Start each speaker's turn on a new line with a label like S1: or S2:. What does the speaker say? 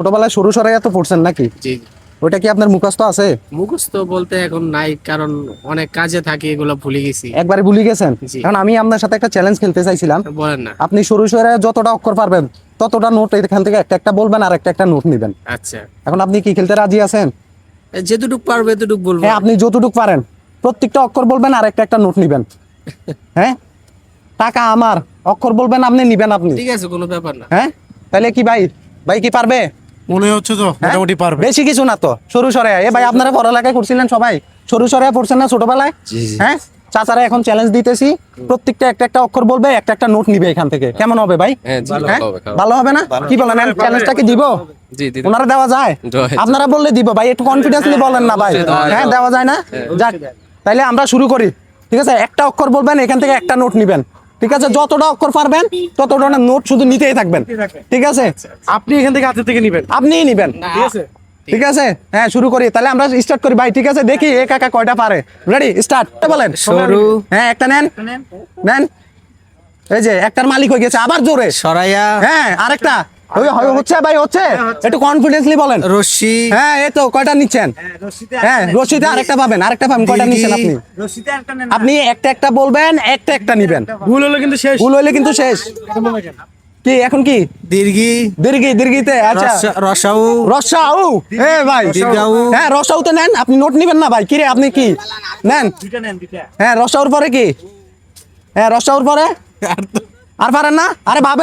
S1: ছোটবেলায় সরু সরাই এত পড়ছেন নাকি?
S2: জি।
S1: ওইটা কি আপনার মুখস্থ আছে?
S2: মুখস্থ বলতে এখন নাই, কারণ অনেক কাজে থাকি, এগুলো ভুলে গেছি।
S1: একবারে ভুলে গেছেন?
S2: জি।
S1: এখন আমি আপনার সাথে একটা চ্যালেঞ্জ খেলতে চাইছিলাম।
S2: বলেন না।
S1: আপনি সরু সরাই যতটা অক্ষর পারবেন ততটা নোট এখান থেকে একটা একটা বলবেন আর একটা একটা নোট নেবেন।
S2: আচ্ছা,
S1: এখন আপনি কি খেলতে রাজি আছেন?
S2: যেটুক পারবে এতটুক বলবো।
S1: হ্যাঁ, আপনি যতটুকু পারেন প্রত্যেকটা অক্ষর বলবেন আর একটা একটা নোট নেবেন। হ্যাঁ, টাকা আমার, অক্ষর বলবেন আপনি নিবেন আপনি।
S2: ঠিক আছে, কোনো ব্যাপার না।
S1: হ্যাঁ, তাহলে কি ভাই ভাই কি পারবে?
S3: মনে হচ্ছে তো
S1: হ্যাঁ?
S3: মোটামুটি পারবে।
S1: বেশি কিছু না তো, সরু সরে। এ ভাই, আপনারা পড়ালেখা করছিলেন সবাই, সরু সরে পড়ছেন না ছোটবেলায়? হ্যাঁ, চাচারা এখন চ্যালেঞ্জ দিতেছি, প্রত্যেকটা একটা একটা অক্ষর বলবে, একটা একটা নোট নিবে এখান থেকে। কেমন হবে ভাই?
S2: হ্যাঁ, জি,
S1: হ্যাঁ?
S2: ভালো হবে, খারাপ।
S1: ভালো হবে না? কি বলেন, চ্যালেঞ্জটা কি দিব?
S2: জি, দিদি।
S1: ওনারা দেওয়া যায়?
S2: যায়।
S1: আপনারা বললে দিব ভাই, একটু কনফিডেন্সলি বলেন না ভাই। হ্যাঁ, দেওয়া যায় না? যাক, তাইলে আমরা শুরু করি। ঠিক আছে, একটা অক্ষর বলবেন, এখান থেকে একটা নোট নিবেন। ঠিক আছে, যতটা অক্ষর পারবেন ততটা নোট শুধু নিতেই থাকবেন। ঠিক আছে,
S3: আপনি এখান থেকে হাতে থেকে নেবেন।
S1: আপনিই নিবেন।
S2: ঠিক আছে।
S1: ঠিক আছে, হ্যাঁ শুরু করি। তাহলে আমরা স্টার্ট করি ভাই। ঠিক আছে, দেখি এ কাকা কয়টা পারে। Ready, start. বলেন।
S2: সরু।
S1: হ্যাঁ, একটা নেন, নেন। এই যে একটার মালিক হয়ে গেছে, আবার জোরে।
S2: সরাইয়া।
S1: হ্যাঁ, আরেকটা। হচ্ছে ভাই, হচ্ছে। একটু কনফিডেন্সলি বলেন।
S2: রশ্মি।
S1: হ্যাঁ, এই তো কয়টা নিচ্ছেন? হ্যাঁ, রশিদে আরেকটা পাবেন, আরেকটা পাবেন। কয়টা নিচ্ছেন আপনি? আপনি একটা একটা বলবেন, একটা একটা নিবেন।
S3: ভুল হলো কিন্তু শেষ।
S1: ভুল হইলে কিন্তু শেষ। কি এখন কি?
S2: দীর্ঘি।
S1: দীর্ঘিতে। আচ্ছা,
S2: রসাউ।
S1: রসাউ। এ ভাই,
S2: দীর্ঘাউ।
S1: হ্যাঁ রসাউতে নেন। আপনি নোট নিবেন না ভাই? কি রে, আপনি কি নেন? হ্যাঁ, রসাউর পরে কি? হ্যাঁ, রসাউর পরে আর পারেন না? আরে ভাবেন।